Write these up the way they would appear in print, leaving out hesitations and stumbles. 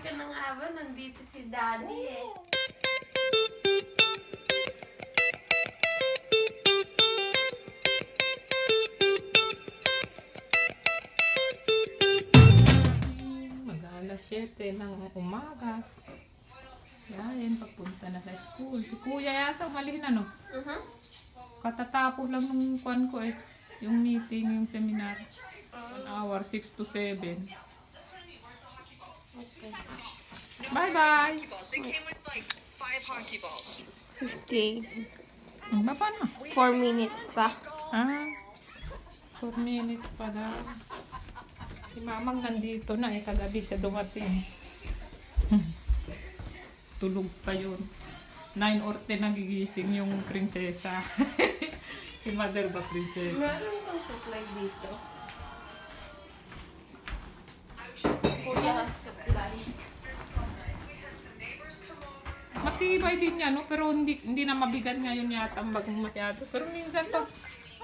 ka na nga ba? Nandito si Daddy eh. Mag-alas 7 ng umaga. Yan, pagpunta na sa school. Si Kuya yata umalis na, no? Katatapos lang nung kwan ko eh. Yung meeting, yung seminar. 1 hour, 6 to 7. Okay. Bye-bye! They came with like 5 hockey balls. 50. Baba na. 4 minutes pa. Ah, 4 minutes pa daw. Si Mamang nandito na eh. Kagabi siya dumating. Tulog pa yun. 9 or 10 nagigising yung prinsesa. Si Mother ba prinsesa? Meron kang supply dito. Kuya has supply. Matibay din yan, no? Pero hindi na mabigat ngayon yata ang bagong masyado. Pero minsan pag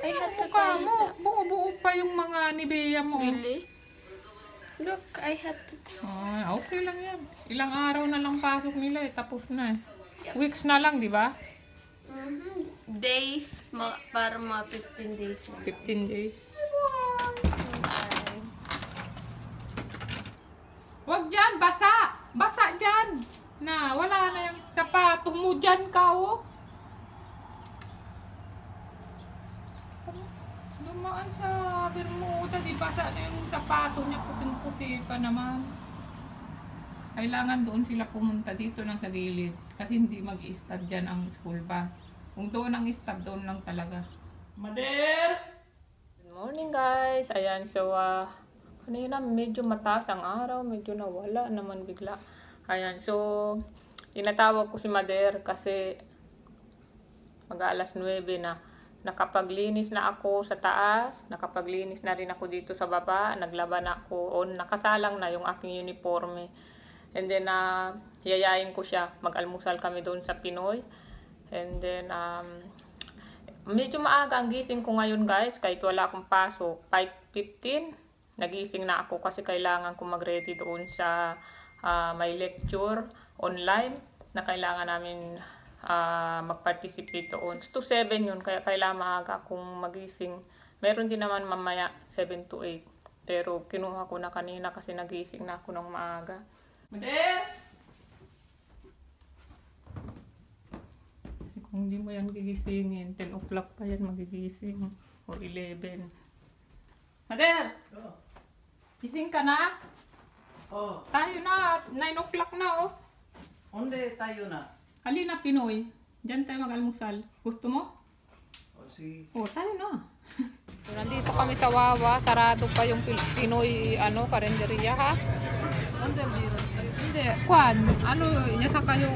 I had to mukha tie mo, that. buo-buo pa yung mga nibea mo. Really? Look, I had to tie. Ah, okay lang yan. Ilang araw na lang pasok nila eh. Tapos na eh. Weeks na lang, di ba? Days, para mga 15 days. 15 days. Okay. Wag dyan, basa! Basa dyan! Na, wala na yung sapatos mo dyan ka, oh. Dumaan sa Bermuda, di basa na yung sapatos niya, puting-puti pa naman. Kailangan doon sila pumunta dito ng sa gilid kasi hindi mag-i-stop dyan ang school ba. Kung doon ang stop, doon lang talaga. Mother! Good morning guys! Ayan, so kanina medyo mataas ang araw, medyo nawala naman bigla. Ayan, so tinatawag ko si Mother kasi mag-alas 9 na. Nakapaglinis na ako sa taas, nakapaglinis na rin ako dito sa baba, naglaba na ako, o nakasalang na yung aking uniforme. And then, yayain ko siya. Mag-almusal kami doon sa Pinoy. And then, medyo maaga ang gising ko ngayon guys. Kahit wala akong pasok. 5:15. Nagising na ako kasi kailangan ko mag-ready doon sa may lecture online na kailangan namin mag-participate doon. 6 to 7 yun. Kaya kailangan maaga akong magising. Meron din naman mamaya 7 to 8. Pero kinuha ko na kanina kasi nagising na ako ng maaga. Mother! Kasi kung hindi mo yan gigisingin, 10 o'clock pa yan magigising. O 11. Mother! Oh. Gising ka na? Oh, Tayo na. 9 o'clock na, oh. onde tayo na? Halina, Pinoy. Diyan tayo mag-almusal. Gusto mo? O si Oh, tayo na. So, nandito kami sa Wawa. Sarado pa yung Pinoy, karinderya, ha? Hindi, kwan. Niya sa kayo,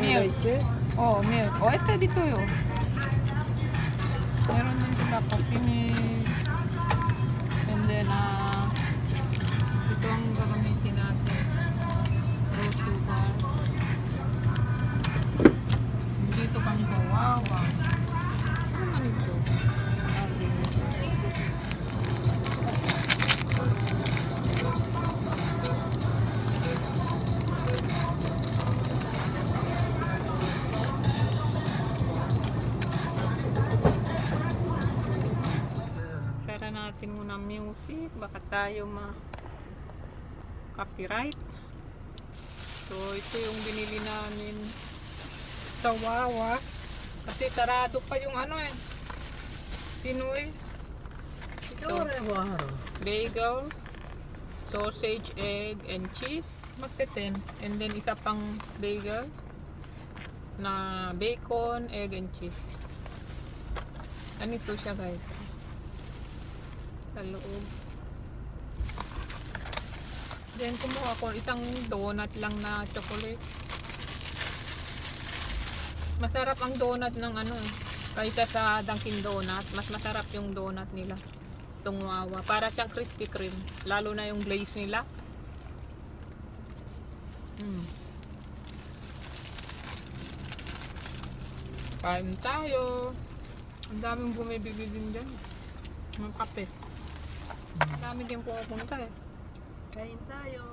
milk. Oh, milk. Oh, ito dito yun. Meron din sila coffee milk. And then, ito ang gagamitin natin. Rose sugar. Dito kami sa Wawa. Ano man ito? Sara natin muna music. Baka tayo copyright. So, ito yung binili namin sa Wawa. Kasi sarado pa yung Pinoy. Ito, bagels, sausage, egg, and cheese. Magte-10. And then isa pang bagel na bacon, egg, and cheese. Ganito siya guys. Sa loob. Then kumuha ko isang donut lang na chocolate. Masarap ang donut ng kaysa sa Dunkin Donut. Mas masarap yung donut nila. Itong Wawa. Para siyang Krispy Kreme. Lalo na yung glaze nila. Kain tayo. Ang daming bumibili din dyan. Mga kape. Ang dami din pupunta eh. kain tayo.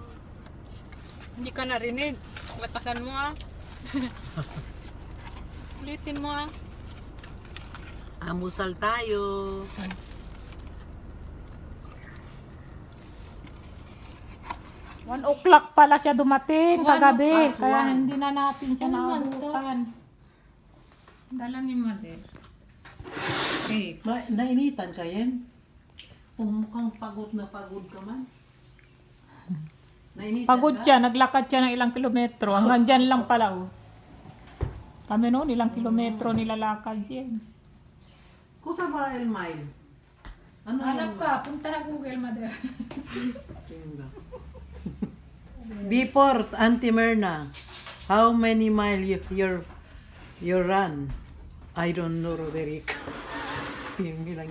Hindi ka narinig. Lakasan mo ah. Ulitin mo ah. Amusal tayo. 1 o'clock pala siya dumating 1 kagabi. o'clock. Kaya hindi na natin siya Ano man to? naabutan. Dala ni Mother. Cake. Nainitan ka yan? Mukhang pagod na pagod ka man. Nainitan Pagod ka? siya. Naglakad siya ng ilang kilometro. Hanggang dyan lang pala oh. Kami noon ilang kilometro nilalakad yan. Kusa ba el mile? Ano Hanap yan? ka. Punta na Google Mother. Tingga. Before Auntie Myrna, how many mile you run? I don't know, Roderick. Yung bilang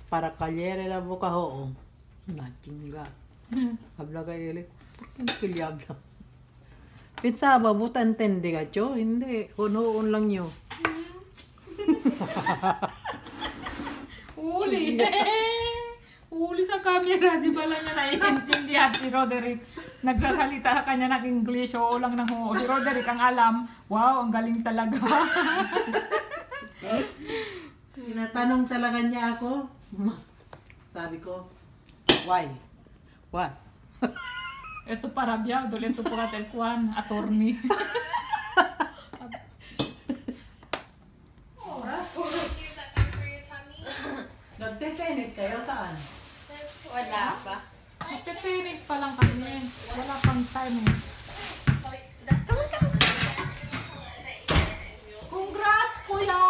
para calle la boca ho. Na chinga. Habla ka ele. ¿Por qué no que le habla? Pensaba, buta entende gacho? Hindi. Unoon lang nyo. Uli. Uli sa camera. Di ba lang niya naiintindihan si Roderick. Nagsasalita ka niya ng English. Oo lang ng oo. Si Roderick ang alam. Wow, ang galing talaga. Tinatanong talaga niya ako. Sabi ko, why? What? Ito para biya. Dole ito po natin kuhan. Attorney. Nagte-tennis kayo saan? Wala pa. Nagtitinig pa lang kami. Wala pang time eh. Congrats, kuya!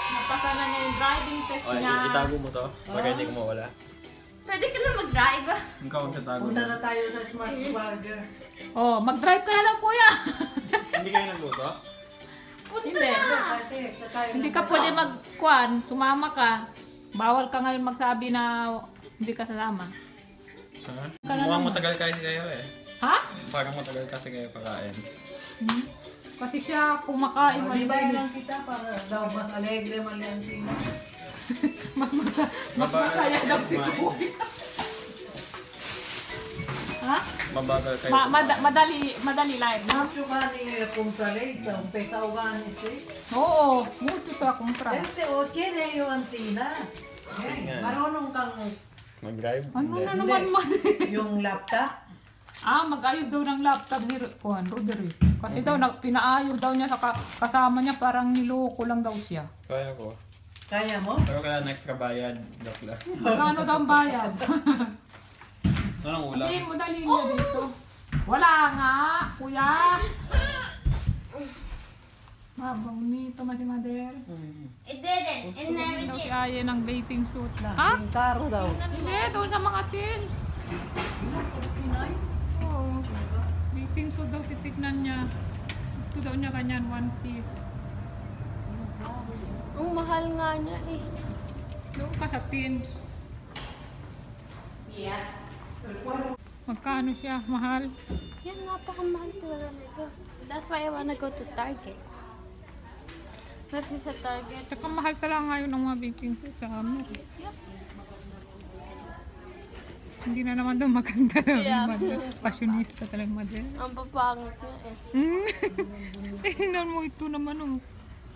Napasa na niya yung driving test Okay, niya. itago mo to. Pag hindi ko mawala. Pwede ka na mag-drive ah. Ikaw ang tatago Punta mo. na tayo sa Smart Burger. Oh, mag-drive ka na lang, kuya! Hindi kayo nagluto? Punta Hindi. na. Kasi kakain Hindi ng ka bata. pwede mag-kuan, sumama ka. Bawal ka ngayon magsabi na hindi ka sasama. Ha? Ka na Mukhang naman. matagal kasi kayo eh. Ha? Parang matagal kasi kayo pakain. Hmm? Kasi siya kumakain Di ba malinis. lang kita para daw mas alegre man yan sila. Mas masaya daw si kuya. Ha? Mabagal kayo. Madali live, no? Mucho ka ni comprarei, sa umpesa o gani si. Oo, mucho sa kumpra. Este o tiene yo antina. Sige. Marunong kang Mag-drive? Ano Hindi. na naman yung laptop. mag-ayos daw ng laptop ni Juan Roderick. Kasi daw, pinaayos daw niya sa kasama niya, parang niloko lang daw siya. Kaya ko. Kaya mo? Pero kaya next ka bayad. Joke lang. Magkano daw ang bayad? Anong ulam? Sabihin mo dali niya dito. Wala nga, kuya. Mabaw nito, Mati Mother. It didn't. It never Daw si did. Aya ng bathing suit lang. Ha? Yung karo daw. Hindi, doon sa mga teens. Oo. Bathing suit daw titignan niya. Ito daw niya ganyan, one piece. Ang mahal nga niya eh. Doon ka sa teens. Yeah. Magkano siya? Mahal? Yan, napakamahal talaga nito. That's why I wanna go to Target. Kasi sa Target, Tsaka mahal talaga ngayon ng mga baking suit sa amin. yep. Hindi na naman daw maganda. Yeah. Fashionista talaga, Mother. Ang papangit niya eh. Tingnan mo ito naman oh.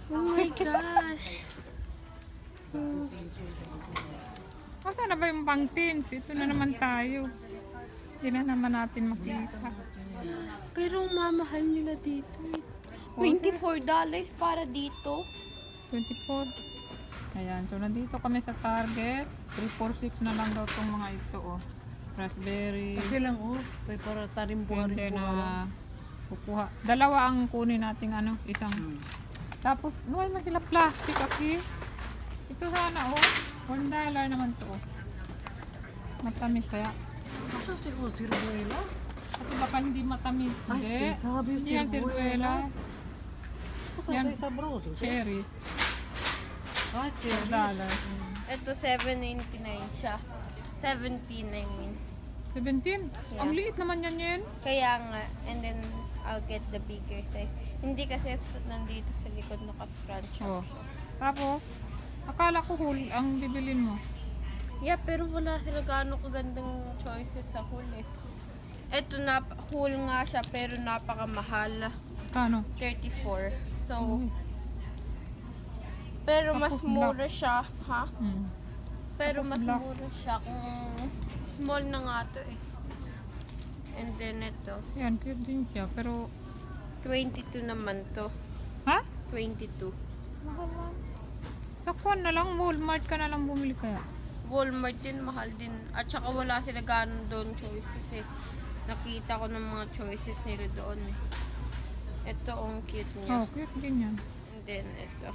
Oh my gosh. Asa na ba yung pang teens? Ito na naman tayo. Hindi na naman natin makita. Pero ang mamahal nila dito eh. $24 para dito. 24. Ayan, so nandito kami sa Target. 346 na lang daw tong mga ito oh. Raspberry. Okay lang oh. Kaya para tarim po Pwede na kukuha. Dalawa ang kunin nating ano, isang. Tapos, nuwal man sila plastic, okay? Ito sana oh. $1 naman to oh. Matamis kaya. Asa si Sirbuela? Kasi baka hindi matamis. Hindi. Ay, sabi Hindi yan Sirbuela. sirbuela. Asa Yan. sa sabroso? Cherry. Ah, cherry. $1. Ito $7.99 siya. 17 I mean. 17? Ang liit naman yan. Kaya nga, and then I'll get the bigger size. Hindi kasi nandito sa likod naka-scrunch up Oh. siya. Tapos, akala ko whole ang bibilin mo. Yeah, pero wala sila gaano kagandang choices sa huli. Ito na, whole nga siya pero napakamahal. Kano? 34. So, pero mas mura siya, ha? Pero mas mura siya kung small na nga to eh. And then ito, Yan, cute din siya. Pero, 22 naman to. ha? 22. Mahal lang. Sakwan na lang, Walmart ka na lang bumili kaya. Walmart din, mahal din. At saka wala sila ganun doon choices eh. Nakita ko ng mga choices nila doon eh. Ito ang cute niya. Oh, cute din yan. And then ito.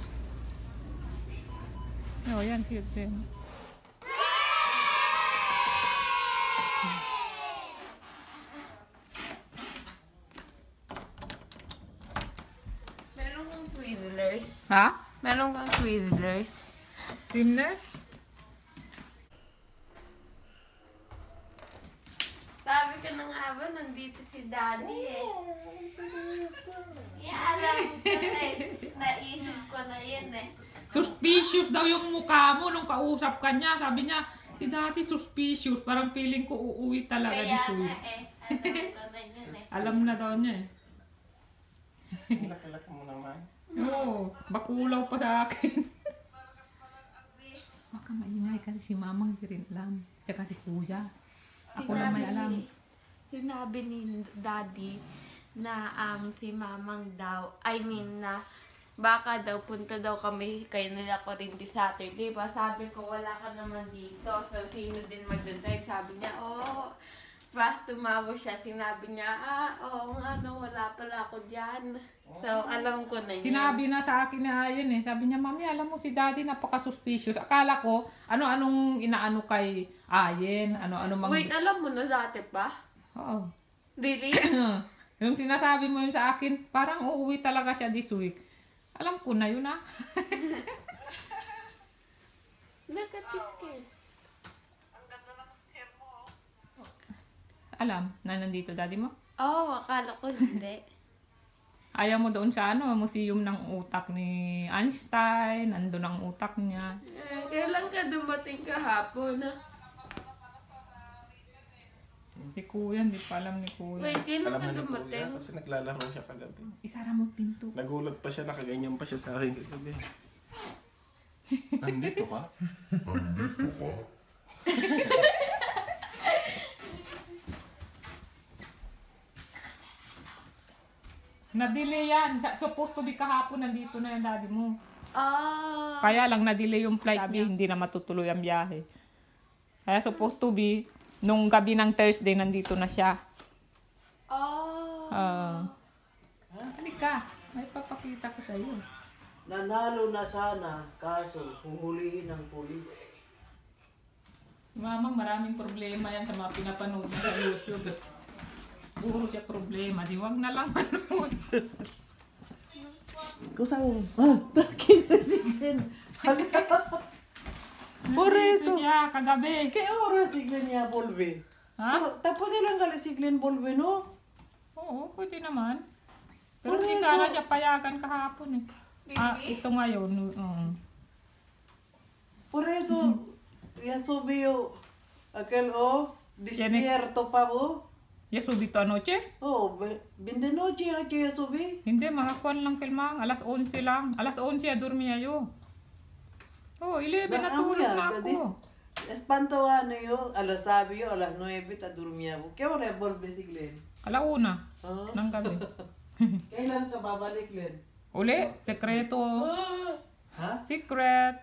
Oh, yan, cute din. Meron kang Twizzlers. Ha? Meron kang Twizzlers. Twinners? Sabi ka na nga ba, nandito si Daddy eh. Alam ko na eh. Naisip ko na yun eh. Suspicious daw yung mukha mo nung kausap ka niya. Sabi niya, si dati suspicious. Parang feeling ko uuwi talaga Kaya ni nga Sweet. eh. Alam ko na yun eh. Alam na daw niya eh. Laki-laki mo naman. Oo, bakulaw pa sa akin. Baka maingay kasi si mamang di rin alam. Tsaka si kuya. Ako lang may alam. Sinabi ni Daddy na si Mamang daw, na baka daw punta daw kami kay nila ko rin di Saturday. Pa sabi ko wala ka naman dito. So sino din magdadrive? Sabi niya, fast tumawa siya. Sinabi niya, oo nga no, wala pala ako dyan. So alam ko na yun. Sinabi na sa akin na Ayan eh. Sabi niya, Mami, alam mo si Daddy napaka-suspicious. Akala ko, ano-anong inaano kay Ayen. Ano-ano mang... Wait, alam mo na dati pa? Oo. Really? Yung sinasabi mo yun sa akin, parang uuwi talaga siya this week. Alam ko na yun ah. Look at this kid. Alam na nandito daddy mo? Akala ko hindi. Ayaw mo doon sa museum ng utak ni Einstein. Nandun ang utak niya. Kailan ka dumating kahapon? Si kuya, hindi pa alam ni kuya. Wait, kailan Alam ka na ni dumating? Kuya kasi naglalaro siya kagabi. Isara mo pinto. Nagulat pa siya, nakaganyan pa siya sa akin kagabi. Nandito ka? Na-delay yan. Supposed to be kahapon, nandito na yung daddy mo. Ah. Kaya lang na-delay yung flight niya. Hindi na matutuloy ang biyahe. Kaya supposed to be, nung gabi ng Thursday, nandito na siya. Halika. May papakita ko sa'yo. Nanalo na sana, kaso huhulihin ng pulis. Mamang maraming problema yan sa mga pinapanood niya sa YouTube. Puro siya problema. Di wag na lang manood. Kung saan? Bakit nasiglan? Por eso. Siya kagabi. ¿Qué hora siglan niya volve? Ha? Tapos nilang kali siglan volve, no? Oo, pwede naman. Pero Por hindi eso. sana siya payagan kahapon eh. Ito ngayon. Por eso, ya subió aquel, despierto pa bo. Ya subito anoche? De noche ya subí. Hindi, mga kwan lang kilmang. Alas 11 lang. Alas 11 dormi ayo. 11 natulog na ako. Espantawa yo, alas sabi yo, alas 9 ta dormía. ¿Qué hora volve si Glenn? Alauna ng gabi. Kailan ka babalik, Glenn? Uli, sekreto. Ha? Secret.